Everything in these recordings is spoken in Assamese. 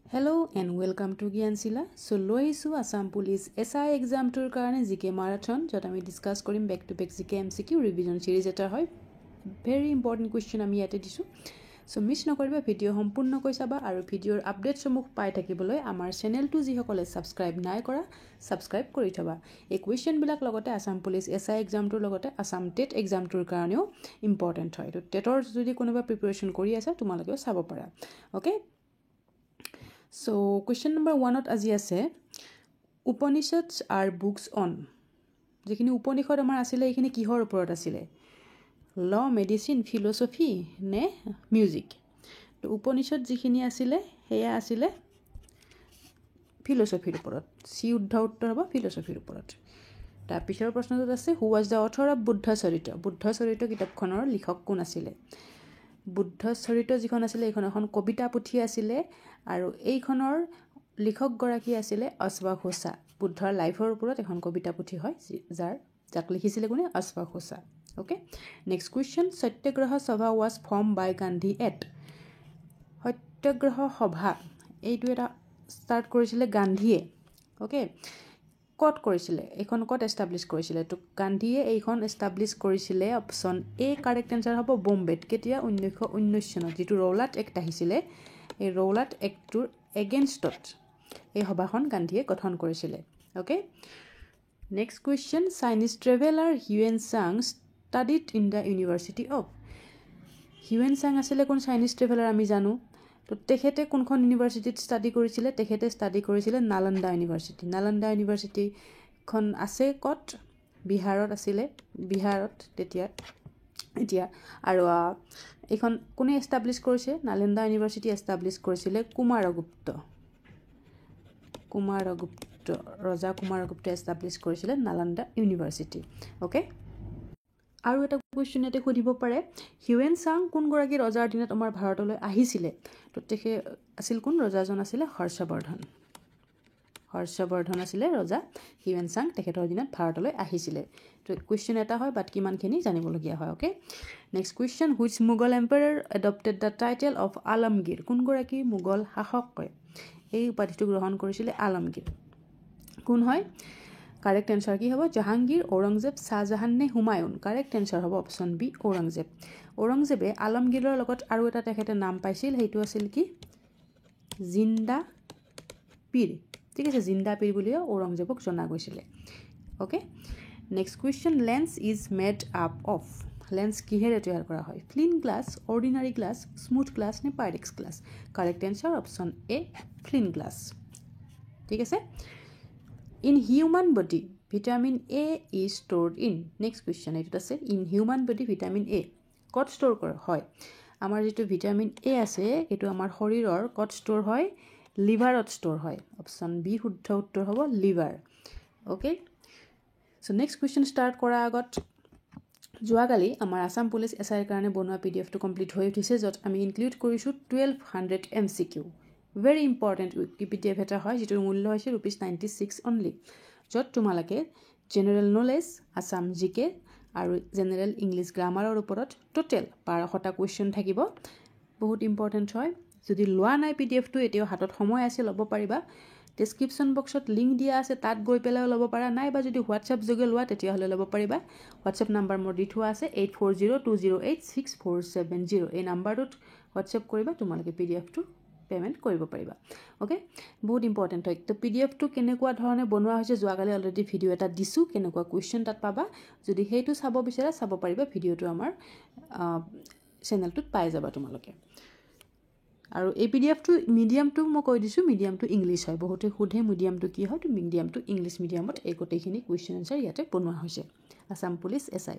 Hello and welcome to Gyansila. So loisu Assam Police SI exam tour karone GK marathon jot ami discuss korim back to back GK MCQ revision series eta hoy. Very important question ami ate disu. So miss nokoriba video সম্পূৰ্ণ কৈ চাবা আৰু ভিডিওৰ আপডেট সমুখ পাই থাকিবলৈ আমাৰ চেনেলটো যি সকলে সাবস্ক্ৰাইব নাই কৰা সাবস্ক্ৰাইব কৰি থবা এই কোৱেশ্চন বিলাক লগতে আসাম পুলিচ এসআই এক্সামটোৰ লগতে আসাম টেট এক্সামটোৰ কাৰণেও ইম্পৰ্টেন্ট হয় তো টেটৰ যদি কোনোবা প্ৰিপাৰেচন কৰি আছে তোমালোকেও চাব পাৰা okay So question number 1 at আজি আছে Upanishads are books on যেখিনি Upanishad আমাৰ আছিল এইখিনি কিহৰ ওপৰত আছিল law medicine philosophy নে music তো উপনিষদ যিখিনি আছিল হেয়া আছিল philosophy ওপৰত সি উত্তৰ হ'ব philosophy ওপৰত তাৰ পিছৰ প্ৰশ্নটো আছে who was the author of Buddha চৰিত কিতাপখনৰ লিখক কোন আছিল বুদ্ধ চৰিত যিখন আছিল এইখন এখন কবিতা পুথি আছিল আৰু এইখনৰ লিখক গৰাকী আছিল অশ্বঘোষা বুদ্ধৰ লাইফৰ ওপৰত এখন কবিতা পুথি হয় যাক লিখিছিল কোনে অশ্বঘোষা ওকে নেক্সট কোৱেশ্চন সত্যগ্ৰহ সভা was formed by Gandhi at Satyagraha সভা এইটো এটা স্টাৰ্ট কৰিছিল গান্ধীয়ে ওকে কত কৰিছিল এখন কত এস্টাবলিশ কৰিছিল তো গান্ধীয়ে এইখন এস্টাবলিশ কৰিছিল অপচন এ কাৰেক্ট আনসাৰ হ'ব বোম্বেত কেতিয়া 1919 চনত যেটো ৰৌলাট এক্ট আহিছিল এই ৰৌলাট এক্টৰ এগেইনষ্টত এই সভাখন গান্ধীয়ে গঠন কৰিছিল okay next question Chinese traveller Hiuen Tsang studied in the university of Hiuen Tsang আছিল কোন চাইনিজ ট্ৰেভেলাৰ আমি জানো তো তেখেতে কোনখন ইউনিভাৰ্সিটিত স্টাডি কৰিছিল তেখেতে স্টাডি কৰিছিল নালন্দা ইউনিভাৰ্সিটি খন আছে কত বিহাৰত আছিল বিহাৰত এতিয়া আৰু এখন কোনে এস্টাবলিশ কৰিছে নালন্দা ইউনিভাৰ্সিটি এস্টাবলিশ কৰিছিল কুমাৰগুপ্ত ৰজা কুমাৰগুপ্তে এস্টাবলিশ কৰিছিল নালন্দা ইউনিভাৰ্সিটি ওকে আৰু এটা কোৱেশ্চন এতে খুদিব পাৰে হিউয়েন চাং কোন গৰাকী ৰজাৰ দিনত আমাৰ ভাৰতলৈ আহিছিল তো তেখে আছিল কোন ৰজাজন আছিল হৰ্ষবৰ্ধন আছিল ৰজা হিউয়েন চাং তেখেতৰ দিনত ভাৰতলৈ আহিছিল তো কোৱেশ্চন এটা হয় বাট কিমানখিনি জানিবলগীয়া হয় okay next question which Mughal empire adopted the title of Alamgir কোন গৰাকী মুঘল শাসকে এই উপাধিটো গ্ৰহণ কৰিছিল আলমগীৰ কোন হয় কারেক্ট আনসার কি হ'ব জাহাঙ্গীর ঔরঙ্গজেব শাহজাহান নে হুমায়ুন কারেক্ট আনসার হ'ব অপশন বি ঔরঙ্গজেবে আলমগীৰৰ লগত আৰু এটা তেখেতে নাম পাইছিল হেইটো আছিল কি জিন্দা পীর ঠিক আছে জিন্দা পীর বুলিও ঔরঙ্গজেবক জনা গৈছিল okay next question lens is made up of lens কিহেৰে তৈয়াৰ কৰা হয় flint glass ordinary glass smooth glass নে Pyrex glass correct answer option A flint glass ঠিক আছে In human body, vitamin A is stored in. Next question, it is in human body vitamin A. What store hoy? Amar jeto vitamin A ase, eto amar shoriror what store hoy? Liver store hoy. Option B শুদ্ধ উত্তৰ হ'ব liver. Okay? So next question start কৰা আগত যোৱাকালি আমাৰ আসাম পুলিচ এসআই কাৰণে বনোৱা PDF টো কমপ্লিট হৈ উঠিছে যত আমি ইনক্লুড কৰিছো 1200 MCQ. Very important Wikipedia এটা হয় যেটোৰ মূল্য হৈছে ₹96 only যত তোমালকে জেনাৰেল নলেজ আসাম জিকে আৰু জেনাৰেল ইংলিশ গ্ৰামাৰৰ ওপৰত টোটাল 1200টা কোৱেশ্চন থাকিব বহুত ইম্পৰ্টেন্ট হয় যদি লোৱা নাই PDF টো এতিয়াও হাতত সময় আছে ল'ব পাৰিবা ডেসক্ৰিপচন বক্সত লিংক দিয়া আছে তাত গৈ পেলাই ল'ব পাৰা নাই বা যদি WhatsApp যোগে লোৱা তেতিয়া হলে ল'ব পাৰিবা WhatsApp নাম্বাৰ মোৰ দি থোৱা আছে 8402086470 এই নাম্বাৰটোত WhatsApp কৰিবা তোমালকে PDF টো পেমেন্ট কৰিব পাৰিবা ওকে বহুত ইম্পৰ্টেন্ট হয় তো PDF টো কেনেকুৱা ধৰণে বনোৱা হৈছে যোৱাকালি অলৰেডি ভিডিও এটা দিছো কেনেকুৱা কোৱেশ্চন তাত পাবা যদি হেইটো চাব বিচাৰা চাব পাৰিবা ভিডিওটো আমাৰ চেনেলটোত পাই যাবা তোমালকে আৰু এই PDF টো মিডিয়াম টো মই কৈ দিছো মিডিয়াম টো ইংলিশ হয় বহুতে খুধে মিডিয়াম টো কি হয় তো মিডিয়াম টো ইংলিশ মিডিয়ামত এই গোটেইখিনি কোৱেশ্চন আনসাৰ ইয়াতে বনোৱা হৈছে Assam police SI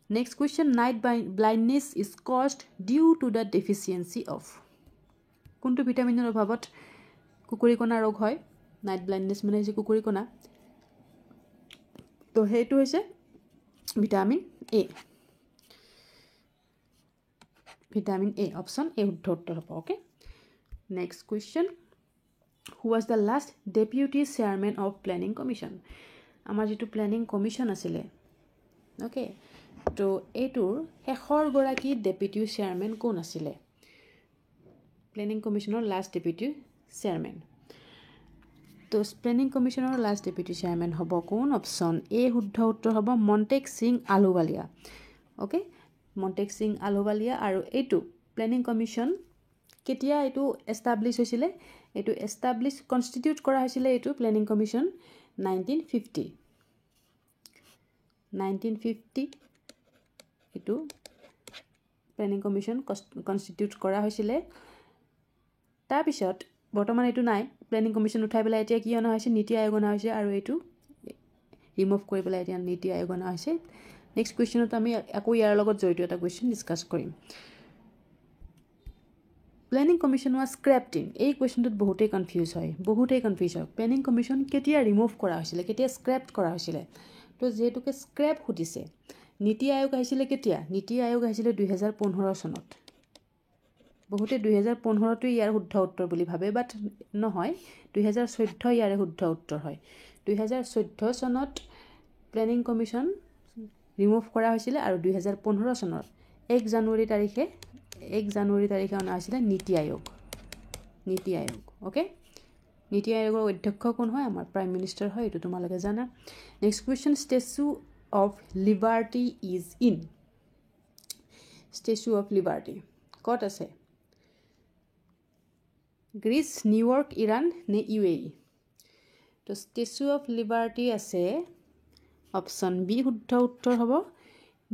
next question night blindness is caused due to the deficiency of কোনটো ভিটামিনৰ অভাৱত কুকুৰিকণা ৰোগ হয় নাইট ব্লাইণ্ডনেছ মানে যে কুকুৰিকণা তো হেইটো হৈছে ভিটামিন এ অপশন এ শুদ্ধ উত্তৰ হ'ব okay next question who was the last deputy chairman of planning commission আমাৰ যেটো প্ল্যানিং কমিশন আছিল ওকে তো এইটোৰ শেষৰ গৰাকী ডেপুটি চেয়াৰম্যান কোন আছিল প্লেনিং কমিশ্যনৰ লাষ্ট ডেপুটি চেয়াৰমেন তো প্লেনিং কমিশ্যনৰ লাষ্ট ডেপুটি চেয়াৰমেন হ'ব কোন অপশ্যন এ শুদ্ধ উত্তৰ হ'ব মণ্টেক সিং আলুৱালিয়া ওকে মণ্টেক সিং আলুৱালিয়া আৰু এইটো প্লেনিং কমিশ্যন কেতিয়া এইটো এষ্টাব্লিছ হৈছিলে এইটো এষ্টাব্লিছ কনষ্টিটিউট কৰা হৈছিলে এইটো প্লেনিং কমিশ্যন 1950 এইটো প্লেনিং কমিশ্যন কনষ্টিটিউট কৰা হৈছিলে তাৰপিছত বৰ্তমান এইটো নাই প্লেনিং কমিশ্যন উঠাই পেলাই এতিয়া কি অনা হৈছে নীতি আয়োগ অনা হৈছে আৰু এইটো ৰিমুভ কৰি পেলাই এতিয়া নীতি আয়োগ অনা হৈছে নেক্সট কুৱেশ্যনত আমি আকৌ ইয়াৰ লগত জড়িত এটা কুৱেশ্যন ডিছকাছ কৰিম প্লেনিং কমিশ্যন ৱাজ স্ক্ৰেপড ইন এই কুৱেশ্যনটোত বহুতেই কনফিউজ হয় প্লেনিং কমিশ্যন কেতিয়া ৰিমুভ কৰা হৈছিলে কেতিয়া স্ক্ৰেপ কৰা হৈছিলে তো যিহেতুকে স্ক্ৰেপ সুধিছে নীতি আয়োগ আহিছিলে কেতিয়া নীতি আয়োগ আহিছিলে 2015 চনত বহুতে 2015টো ইয়াৰ শুদ্ধ উত্তৰ বুলি ভাবে বাট নহয় 2014 ইয়াৰে শুদ্ধ উত্তৰ হয় 2014 চনত প্লেনিং কমিশ্যন ৰিমুভ কৰা হৈছিলে আৰু 2015 চনৰ 1 জানুৱাৰী তাৰিখে অনা হৈছিলে নীতি আয়োগ ওকে নীতি আয়োগৰ অধ্যক্ষ কোন হয় আমাৰ প্ৰাইম মিনিষ্টাৰ হয় এইটো তোমালোকে জানা next question statue of liberty is in statue of liberty ক'ত আছে গ্ৰীচ নিউয়ৰ্ক ইৰাণ নে UAE তো ষ্টেচু অফ লিবাৰ্টি আছে অপশ্যন বি শুদ্ধ উত্তৰ হ'ব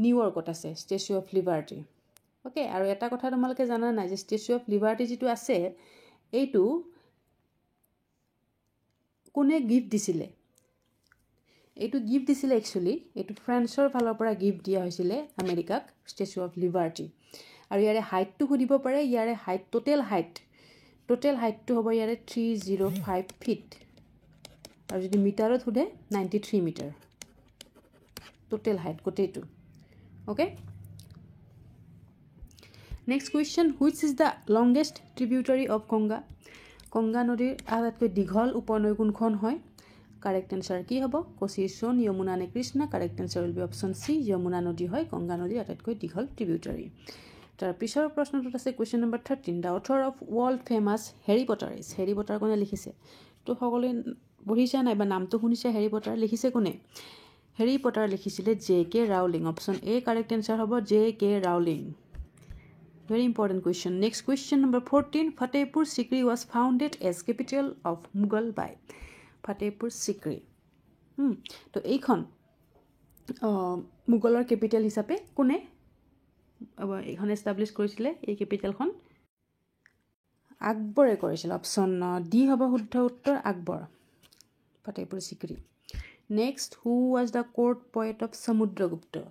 নিউয়ৰ্কত আছে ষ্টেচু অফ লিবাৰ্টি ওকে আৰু এটা কথা তোমালোকে জানা নাই যে ষ্টেচু অফ লিবাৰ্টি যিটো আছে এইটো কোনে গিফ্ট দিছিলে একচুৱেলি এইটো ফ্ৰান্সৰ ফালৰ পৰা গিফ্ট দিয়া হৈছিলে আমেৰিকাক ষ্টেচু অফ লিবাৰ্টি আৰু ইয়াৰে হাইটটো সুধিব পাৰে ইয়াৰে হাইট টোটেল হাইটটো হ'ব ইয়াৰে 305 ফিট আৰু যদি মিটাৰত সোধে 93 মিটাৰ টোটেল হাইট গোটেইটো okay next question which is the longest tributary of Ganga নদীৰ আটাইতকৈ দীঘল উপনৈ কোনখন হয় কাৰেক্ট এনচাৰ কি হ'ব কোচি সোন যমুনা নে Krishna correct answer will be option C Yamuna নদী হয় গংগা নদীৰ আটাইতকৈ দীঘল ট্ৰিবিউটাৰী তাৰ পিছৰ প্ৰশ্নটোত আছে question number 13 the author of world famous হেৰি পটাৰ কোনে লিখিছে তো সকলোৱে পঢ়িছা নাই বা নামটো শুনিছে হেৰি পটাৰ লিখিছে কোনে হেৰি পটাৰ লিখিছিলে JK Rowling option A correct answer হ'ব JK Rowling very important question next question number 14 Fatehpur Sikri was founded as capital of Mughal by Fatehpur Sikri তো এইখন মুগলৰ ক্যাপিটাল হিচাপে কোনে এখন এস্টাবলিশ কৰিছিলে এই ক্যাপিটালখন আকবৰে কৰিছিল অপশ্যন ডি হ'ব শুদ্ধ উত্তৰ Akbar Fatehpur Sikri next who was the court poet of Samudragupta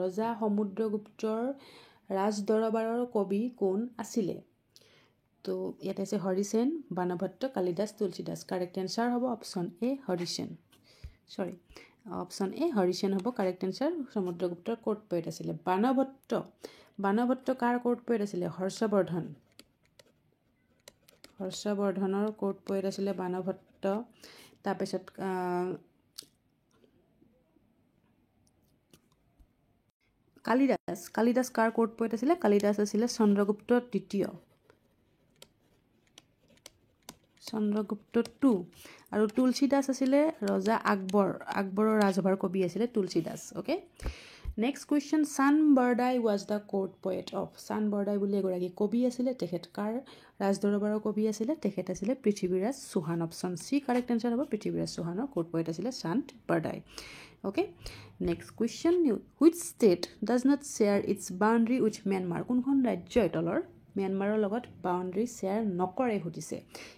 ৰজা সমুদ্ৰগুপ্তৰ ৰাজ দৰবাৰৰ কবি কোন আছিলে তো ইয়াতে আছে হৰিসেন বাণভট্ট কালিদাস তুলসীদাস কাৰেক্ট এনচাৰ হ'ব অপশ্যন এ হৰিসেন হ'ব কাৰেক্ট এনচাৰ সমুদ্ৰগুপ্তৰ কোৰ্ট পয়েট আছিলে বাণভট্ট কাৰ কোৰ্ট পয়েট আছিলে হৰ্ষবৰ্ধনৰ কোৰ্ট পয়েট আছিলে বাণভট্ট তাৰপিছত কালিদাস কাৰ কোৰ্ট পয়েট আছিলে কালিদাস আছিলে চন্দ্ৰগুপ্ত II আৰু তুলসীদাস আছিলে ৰজা আকবৰৰ ৰাজসভাৰ কবি আছিলে Tulsidas okay next question Chandbardai was the court poet of Chandbardai বুলি এগৰাকী কবি আছিলে তেখেত কাৰ ৰাজদৰবাৰৰ কবি আছিলে তেখেত আছিলে Prithviraj Chauhan option C correct answer হ'ব পৃথ্বীৰাজ চৌহানৰ কোৰ্ট পয়েট আছিলে চানবৰদাই okay next question which state does not share its boundary with Myanmar কোনখন ৰাজ্যই তলৰ म्यांमाৰৰ লগত বাউন্ডাৰী শেয়াৰ নকৰে সুধিছে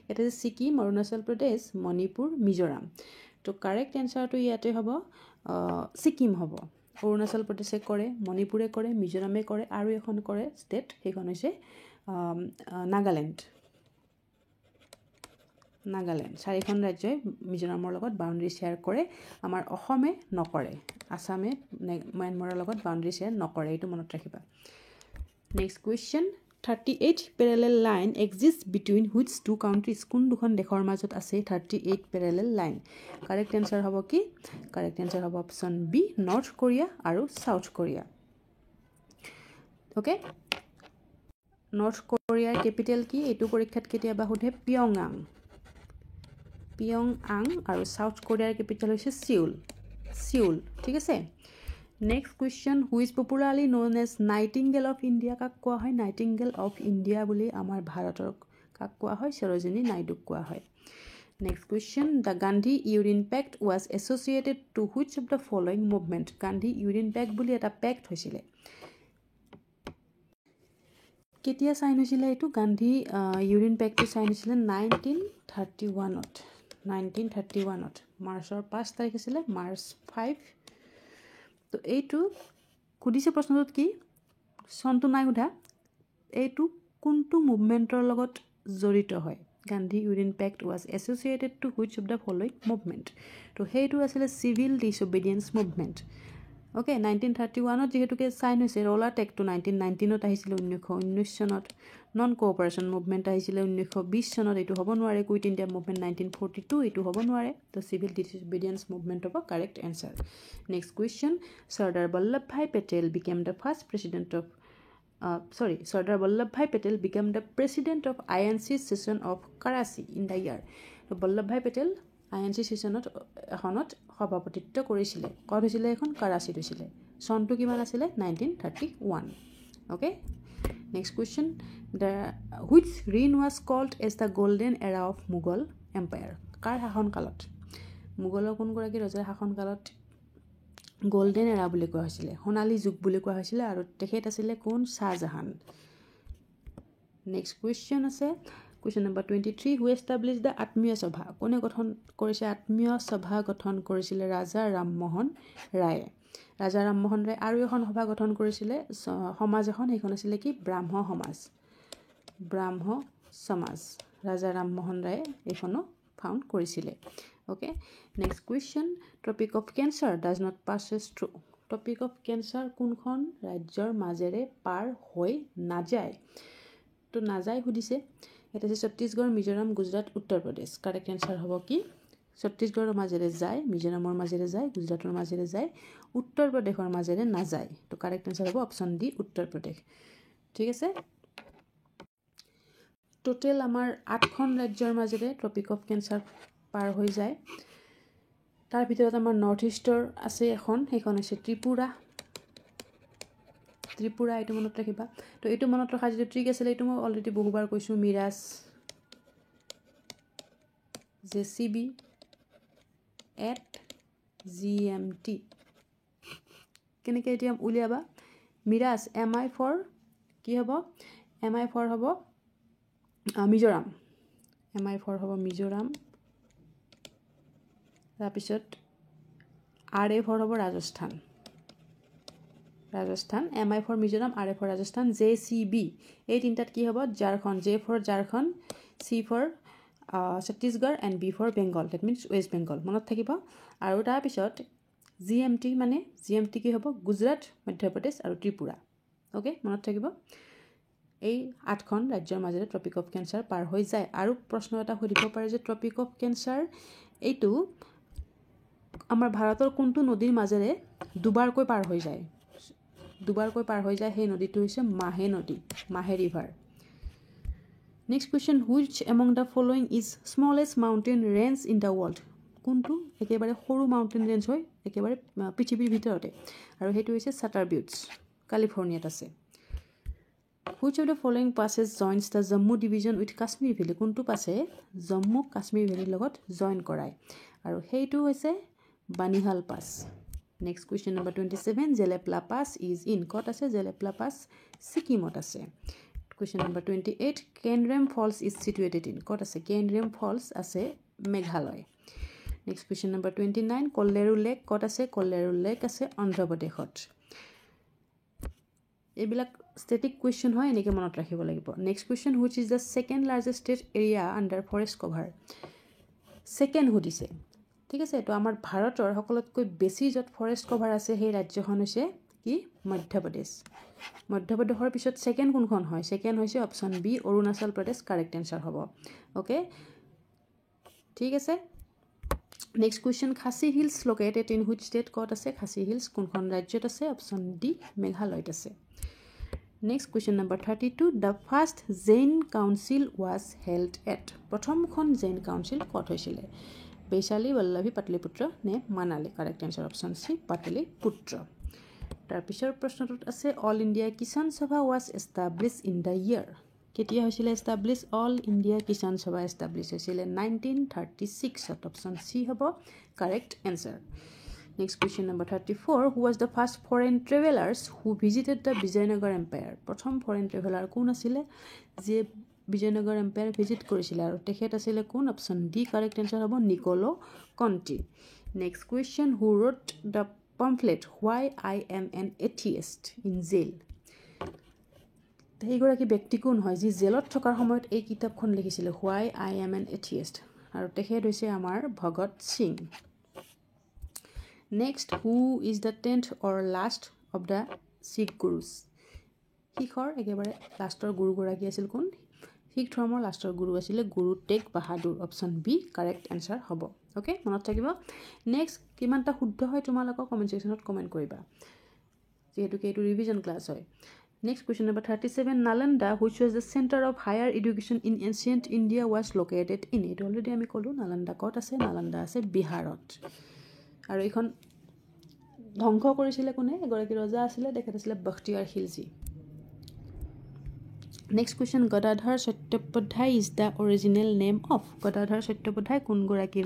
এটা যে সিকিম অৰুণাচল প্ৰদেশ মণিপুৰ মিজোৰাম তো কাৰেক্ট এনসাৰটো ইয়াতে হ'ব সিকিম হ'ব অৰুণাচল প্ৰদেশে কৰে মণিপুৰে কৰে মিজোৰামে কৰে আৰু এখন কৰে ষ্টেট সেইখন হৈছে নাগালেণ্ড চাৰিখন ৰাজ্যই মিজোৰামৰ লগত বাউন্ডাৰী শেয়াৰ কৰে আমাৰ অসমে নকৰে আসামে म्यांमाৰৰ লগত বাউন্ডাৰী শেয়াৰ নকৰে এইটো মনত ৰাখিবা next question 38 parallel line exists between which two countries কোন দুখন দেশৰ মাজত আছে 38 parallel line correct answer হ'ব কি correct answer হ'ব option B North Korea আৰু South Korea okay নৰ্থ কোৰিয়াৰ কেপিটেল কি এইটো পৰীক্ষাত কেতিয়াবা সোধে পিয়ংয়াং আৰু সাউথ কোৰিয়াৰ কেপিটেল হৈছে সিউল ঠিক আছে next question who is popularly known as nightingale of India কাক কোৱা হয় নাইটিংগেল অফ ইণ্ডিয়া বুলি আমাৰ ভাৰতৰ কাক কোৱা হয় সৰোজিনী নাইডুক কোৱা হয় next question the Gandhi Irwin pact was associated to which of the following movement Gandhi Irwin pact বুলি এটা পেক্ট হৈছিলে কেতিয়া সাইন হৈছিলে এইটো গান্ধী ইউৰিন পেক্টটো সাইন হৈছিলে 1931 মাৰ্চৰ 5 তাৰিখ আছিলে মাৰ্চ 5 তো এইটো সুধিছে প্ৰশ্নটোত কি চনটো নাই সোধা এইটো কোনটো মুভমেণ্টৰ লগত জড়িত হয় Gandhi Irwin pact was associated to which of the following movement তো সেইটো আছিলে চিভিল ডিছঅবিডিয়েঞ্চ মুভমেণ্ট অ'কে 1931 যেহেতুকে সাইন হৈছে ৰলাৰ টেক্টটো 1919 আহিছিলে 1919 চনত নন কোঅপাৰেশ্যন মুভমেণ্ট আহিছিলে 1920 চনত এইটো হ'ব নোৱাৰে কুইট ইণ্ডিয়া মুভমেণ্ট 1942 এইটো হ'ব নোৱাৰে তো চিভিল ডিছঅবিডিয়েঞ্চ মুভমেণ্ট হ'ব correct answer next question Sardar Vallabhbhai Patel became the first president of Sardar Vallabhbhai Patel became the president of INC session of Karachi in the year. So Vallabhbhai Patel INC sessionত এখনত সভাপতিত্ব কৰিছিলে ক'ত হৈছিলে এখন কাৰাচীত হৈছিলে চনটো কিমান আছিলে 1931 okay next question the which reign was called as the golden era of Mughal empire কাৰ শাসনকালত মোগলৰ কোনগৰাকী ৰজাৰ শাসনকালত গোল্ডেন এৰা বুলি কোৱা হৈছিলে সোণালী যুগ বুলি কোৱা হৈছিলে আৰু তেখেত আছিলে কোন শাহজাহান নেক্সট কুৱেশ্যন আছে question number 23 who establish the আত্মীয় সভা কোনে গঠন কৰিছে আত্মীয় সভা গঠন কৰিছিলে ৰাজা ৰামমোহন ৰায়ে আৰু এখন সভা গঠন কৰিছিলে সমাজ এখন সেইখন আছিলে কি ব্ৰাহ্ম সমাজ ৰাজা ৰামমোহন ৰায়ে এইখনো ফাউণ্ড কৰিছিলে okay next question topic of cancer does not passes through topic of cancer কোনখন ৰাজ্যৰ মাজেৰে পাৰ হৈ নাযায় তো নাযায় সুধিছে এটা আছে ছত্তীশগড় মিজোৰাম গুজৰাট উত্তৰ প্ৰদেশ কাৰেক্ট এনচাৰ হ'ব কি ছত্তীশগড়ৰ মাজেৰে যায় মিজোৰামৰ মাজেৰে যায় গুজৰাটৰ মাজেৰে যায় উত্তৰ প্ৰদেশৰ মাজেৰে নাযায় তো কাৰেক্ট এনচাৰ হ'ব অপশ্যন ডি উত্তৰ প্ৰদেশ ঠিক আছে টোটেল আমাৰ 8খন ৰাজ্যৰ মাজেৰে টপিক অফ কেঞ্চাৰ পাৰ হৈ যায় তাৰ ভিতৰত আমাৰ নৰ্থ ইষ্টৰ আছে এখন সেইখন হৈছে ত্ৰিপুৰা এইটো মনত ৰাখিবা তো এইটো মনত ৰখা যিটো ট্ৰিক আছিলে এইটো মই অলৰেডি বহুবাৰ কৈছোঁ মিৰাজ জেচিবি @GMT কেনেকৈ এতিয়া উলিয়াবা মিৰাজ MI ফৰ কি হ'ব MI ফৰ হ'ব মিজোৰাম MI ফৰ হ'ব মিজোৰাম তাৰপিছত RA ফৰ হ'ব Rajasthan MI for Mizoram RA for Rajasthan JCB এই তিনিটাত কি হ'ব Jharkhand J for Jharkhand C for Chhattisgarh and B for Bengal that means West Bengal মনত থাকিব আৰু তাৰপিছত GMT মানে GMT কি হ'ব গুজৰাট মধ্যপ্ৰদেশ আৰু ত্ৰিপুৰা অ'কে মনত থাকিব এই 8খন ৰাজ্যৰ মাজেৰে টপিক অফ কেঞ্চাৰ পাৰ হৈ যায় আৰু প্ৰশ্ন এটা সুধিব পাৰে যে টপিক অফ কেঞ্চাৰ এইটো আমাৰ ভাৰতৰ কোনটো নদীৰ মাজেৰে দুবাৰকৈ পাৰ হৈ যায় সেই নদীটো হৈছে মাহে river next question which among the following is smallest mountain range in the world কোনটো একেবাৰে সৰু মাউণ্টেইন ৰেঞ্জ হয় একেবাৰে পৃথিৱীৰ ভিতৰতে আৰু সেইটো হৈছে চাটাৰবিউটছ কেলিফৰ্ণিয়াত আছে which of the following passes joins the Jammu division with Kashmir valley কোনটো পাছে জম্মু কাশ্মীৰ ভেলীৰ লগত জইন কৰায় আৰু সেইটো হৈছে Banihal pass next question number 27 Jelepla pass is in ক'ত আছে জেলেপলা পাছ ছিকিমত আছে question number 28 Kynrem falls is situated in ক'ত আছে কেনৰেম ফলছ আছে Meghalaya next question number 29 Kolleru lake ক'ত আছে কল্লেৰু লেক আছে অন্ধ্ৰপ্ৰদেশত এইবিলাক ষ্টেটিক কুৱেশ্যন হয় এনেকৈ মনত ৰাখিব লাগিব next question which is the second largest state area under forest cover second সুধিছে ঠিক আছে তো আমাৰ ভাৰতৰ সকলোতকৈ বেছি য'ত ফৰেষ্ট কভাৰ আছে সেই ৰাজ্যখন হৈছে কি মধ্যপ্ৰদেশৰ পিছত ছেকেণ্ড কোনখন হয় ছেকেণ্ড হৈছে option B Arunachal Pradesh correct answer হ'ব অ'কে ঠিক আছে next question Khasi hills located in which state ক'ত আছে খাচী হিলছ কোনখন ৰাজ্যত আছে অপশ্যন ডি মেঘালয়ত আছে Next question number 32. The first Jain Council was held at. প্ৰথমখন Jain Council ক'ত হৈছিলে? বৈশালী বল্লভী পাটলিপুত্ৰ নে Manali? Correct answer option C Pataliputra. তাৰপিছৰ প্ৰশ্নটোত আছে অল ইণ্ডিয়া কিষাণ সভা was establish in the year. কেতিয়া হৈছিলে এষ্টাব্লিছ? অল ইণ্ডিয়া কিষাণ সভা এষ্টাব্লিছ হৈছিলে 1936ত। অপশ্যন চি হ'ব correct answer. Next question number 34. Who was the first foreign travelers who visited the Vijayanagar Empire? প্ৰথম foreign traveler কোন আছিলে যে বিজয়নগৰ এম্পায়াৰ ভিজিট কৰিছিলে আৰু তেখেত আছিলে কোন? অপশ্যন ডি কাৰেক্ট এনচাৰ হ'ব Niccolo Conti. Next question who wrote the pamphlet Why I Am an Atheist in Jail? সেইগৰাকী ব্যক্তি কোন হয় যি জেলত থকাৰ সময়ত এই কিতাপখন লিখিছিলে Why I Am an Atheist? আৰু তেখেত হৈছে আমাৰ Bhagat Singh. Next, who is the 10th or last of the Sikh Gurus? শিখৰ একেবাৰে লাষ্টৰ গুৰুগৰাকী আছিল কোন? শিখ ধৰ্মৰ লাষ্টৰ গুৰু আছিলে গুৰু টেগ বাহাদুৰ। অপশ্যন বি কাৰেক্ট এনচাৰ হ'ব। অ'কে, মনত থাকিব। নেক্সট কিমানটা শুদ্ধ হয় তোমালোকৰ কমেণ্ট ছেকশ্যনত কমেণ্ট কৰিবা, যিহেতুকে এইটো ৰিভিজন ক্লাছ হয়। Next question number 37. Nalanda, which was the center of higher education in ancient India, was located in. It already আমি ক'লো নালন্দা ক'ত আছে? নালন্দা আছে বিহাৰত। আৰু এইখন ধ্বংস কৰিছিলে কোনে? এগৰাকী ৰজা আছিলে, তেখেত আছিলে Bakhtiyar Khilji. Next question Gadadhar Chattopadhyay is the original name of. Gadadhar Chattopadhyay কোনগৰাকী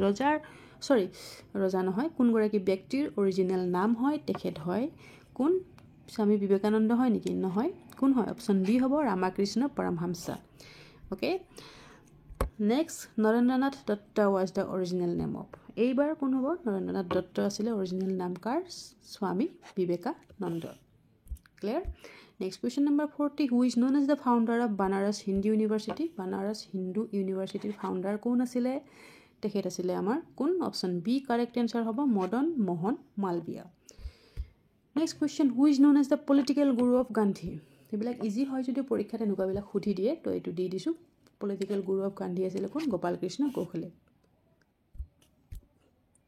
ৰজা নহয়, কোনগৰাকী ব্যক্তিৰ অৰিজিনেল নাম হয়? তেখেত হয় কোন? স্বামী বিবেকানন্দ হয় নেকি? নহয়। কোন হয়? অপশ্যন বি হ'ব Ramakrishna Paramhansa. Okay, next Narendranath Datta was the original name of. এইবাৰ কোন হ'ব? নৰেন্দ্ৰনাথ দত্ত আছিলে অৰিজিনেল নাম কাৰ? Swami Vivekananda. Clear? Next question number 40. Who is known as the founder of Banaras Hindu university? Banaras Hindu ইউনিভাৰ্চিটিৰ ফাউণ্ডাৰ কোন আছিলে? তেখেত আছিলে আমাৰ কোন? অপশ্যন বি কাৰেক্ট এনচাৰ হ'ব Madan Mohan Malaviya. Next question who is known as the political guru of Gandhi? এইবিলাক ইজি হয় যদিও পৰীক্ষাত এনেকুৱাবিলাক সুধি দিয়ে, তো এইটো দি দিছোঁ। পলিটিকেল গুৰু অফ গান্ধী আছিলে কোন? Gopal Krishna Gokhale.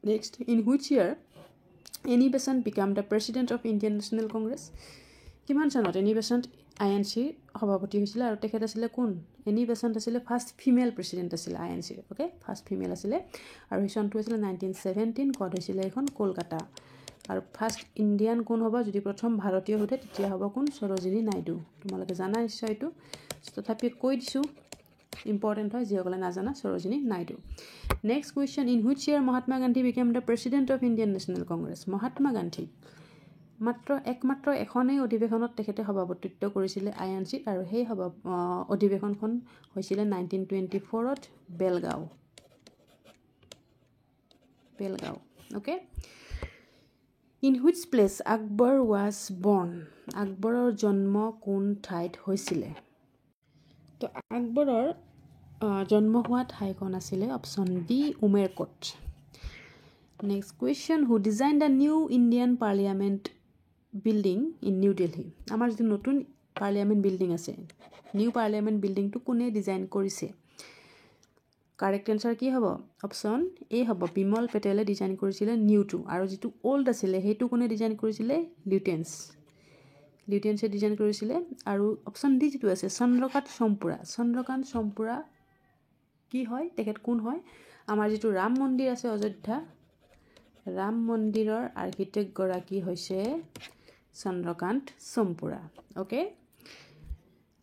Next in which year any বেচেণ্ট became the president of Indian national Congress? কিমান চনত এনি বেচেণ্ট INCৰ সভাপতি হৈছিলে আৰু তেখেত আছিলে কোন? এনি বেচেণ্ট আছিলে ফাৰ্ষ্ট ফিমেল প্ৰেচিডেণ্ট আছিলে INCৰ। অ'কে, ফাৰ্ষ্ট ফিমেল আছিলে আৰু সেই চনটো আছিলে 1917। ক'ত হৈছিলে এইখন? কলকাতা। আৰু ফাৰ্ষ্ট ইণ্ডিয়ান কোন হ'ব? যদি প্ৰথম ভাৰতীয় সোধে তেতিয়া হ'ব কোন? সৰোজিনী নাইডু। তোমালোকে জানা নিশ্চয় এইটো, তথাপি কৈ দিছোঁ, ইম্পৰ্টেণ্ট হয় যিসকলে নাজানা। Sarojini Naidu. Next question in which year Mahatma Gandhi became the president of Indian national Congress? Mahatma Gandhi একমাত্ৰ এখনেই অধিৱেশনত তেখেতে সভাপতিত্ব কৰিছিলে INC, আৰু সেই অধিৱেশনখন হৈছিলে 1924ত Belgaum. Okay, in which place Akbar was born? আকবৰৰ জন্ম কোন ঠাইত হৈছিলে? তো আকবৰৰ জন্ম হোৱা ঠাইখন আছিলে option B Umerkot. Next question who design the new Indian parliament building in New Delhi? আমাৰ যিটো নতুন পাৰ্লিয়ামেণ্ট বিল্ডিং আছে, নিউ পাৰ্লিয়ামেণ্ট বিল্ডিংটো কোনে ডিজাইন কৰিছে? কাৰেক্ট এনচাৰ কি হ'ব? অপশ্যন এ হ'ব বিমল পেটেলে ডিজাইন কৰিছিলে নিউটো, আৰু যিটো অল্ড আছিলে সেইটো কোনে ডিজাইন কৰিছিলে? লিউটেন্সে ডিজাইন কৰিছিলে। আৰু অপশ্যন ডি যিটো আছে চন্দ্ৰকান্ত চম্পুৰা কি হয়? তেখেত কোন হয়? আমাৰ যিটো ৰাম মন্দিৰ আছে অযোধ্যা, ৰাম মন্দিৰৰ আৰ্কিটেক্টগৰাকী হৈছে চন্দ্ৰকান্ত চম্পুৰা। অ'কে,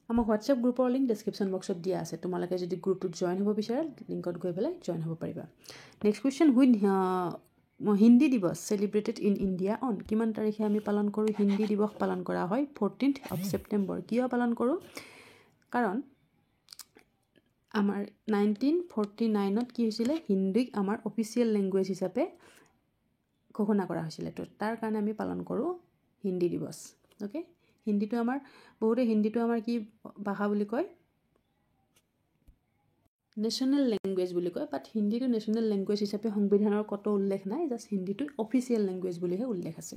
আমাৰ হোৱাটছএপ গ্ৰুপৰ লিংক ডেছক্ৰিপশ্যন বক্সত দিয়া আছে, তোমালোকে যদি গ্ৰুপটোত জইন হ'ব বিচাৰা লিংকত গৈ পেলাই জইন হ'ব পাৰিবা। নেক্সট কুৱেশ্যন হিন্দী দিৱস চেলিব্ৰেটেড ইন ইণ্ডিয়া অন? কিমান তাৰিখে আমি পালন কৰোঁ? হিন্দী দিৱস পালন কৰা হয় 14th of September। কিয় পালন কৰোঁ? কাৰণ আমাৰ 1949ত কি হৈছিলে? হিন্দীক আমাৰ অফিচিয়েল লেংগুৱেজ হিচাপে ঘোষণা কৰা হৈছিলে, তো তাৰ কাৰণে আমি পালন কৰোঁ হিন্দী দিৱস। অ'কে, হিন্দীটো আমাৰ কি ভাষা বুলি কয়? নেশ্যনেল লেংগুৱেজ বুলি কয়, বাট হিন্দীটো নেশ্যনেল লেংগুৱেজ হিচাপে সংবিধানৰ ক'তো উল্লেখ নাই, জাষ্ট হিন্দীটো অফিচিয়েল লেংগুৱেজ বুলিহে উল্লেখ আছে।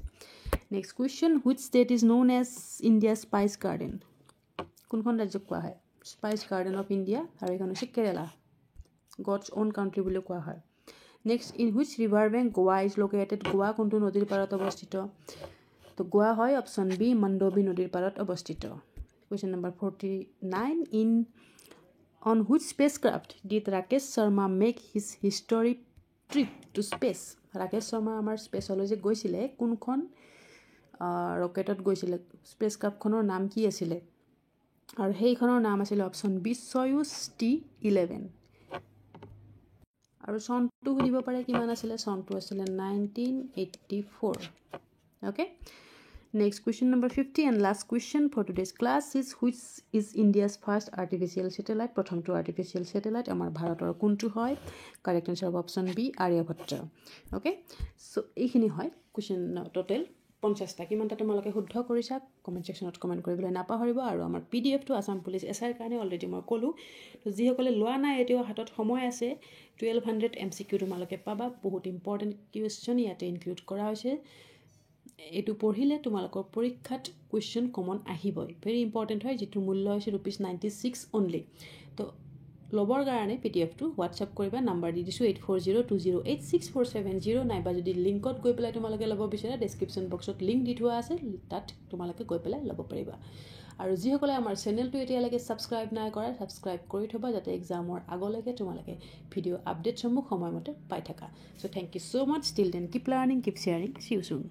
Next question which state is known as India spice garden? কোনখন ৰাজ্যক কোৱা হয় স্পাইচ গাৰ্ডেন অফ ইণ্ডিয়া? আৰু এইখন হৈছে কেৰেলা, গডছ অ'ন কাণ্ট্ৰি বুলি কোৱা হয়। Next in which river bank Goa is located? Goa কোনটো নদীৰ পাৰত অৱস্থিত? তো গোৱা হয় অপশ্যন বি মণ্ডোবী নদীৰ পাৰত অৱস্থিত। Question number 49. On which spacecraft did Rakesh Sharma make his historic trip to space? Rakesh Sharma আমাৰ স্পেচলৈ যে গৈছিলে কোনখন ৰকেটত গৈছিলে স্পেচক্ৰাফ্টখনৰ নাম কি আছিলে আৰু সেইখনৰ নাম আছিল অপশ্যন বি সয়ুজ T11 আৰু চনটো সুধিব পাৰে কিমান আছিলে চনটো আছিলে 1984 okay. Next question number 50 and last question for today's class is which is India's first artificial satellite? প্ৰথমটো artificial satellite আমাৰ ভাৰতৰ কোনটো হয়? Correct answer option B Aryabhatta. Okay, so এইখিনি হয় question total 50টা কিমানটা তোমালোকে শুদ্ধ কৰিছা কমেন্ট সেকশনত কমেন্ট কৰিবলৈ নাপাহৰিব আৰু আমাৰ PDF টো আসাম পুলিচ এসআই কাৰণে অলৰেডি মই ক'লো তো যিসকলে লোৱা নাই এতিয়াও হাতত সময় আছে 1200 MCQ তোমালোকে পাবা বহুত ইম্পৰ্টেন্ট কুৱেশ্যন ইয়াতে ইনক্লুড কৰা হৈছে এটু পঢ়িলে তোমালোকৰ পৰীক্ষাত কোৱেশ্চন কমন আহিবই ভেৰি ইম্পৰ্টেন্ট হয় যেটো মূল্য হৈছে ₹96 অনলি তো লবৰ কাৰণে PDF টো WhatsApp কৰিবা নাম্বাৰ দি দিছো 8402086470 নাইবা যদি লিংকত গৈ পেলাই তোমালোকে লব বিচাৰা ডেসক্ৰিপচন বক্সত লিংক দি থোৱা আছে তাত তোমালোকে গৈ পেলাই লব পাৰিবা আৰু যিসকলে আমাৰ চেনেলটো এতিয়ালৈকে সাবস্ক্ৰাইব নাই কৰা সাবস্ক্ৰাইব কৰি থবা যাতে এক্সামৰ আগলৈকে তোমালোকে ভিডিও আপডেটসমূহ সময়মতে পাই থাকা so thank you so much till then keep learning keep sharing see you soon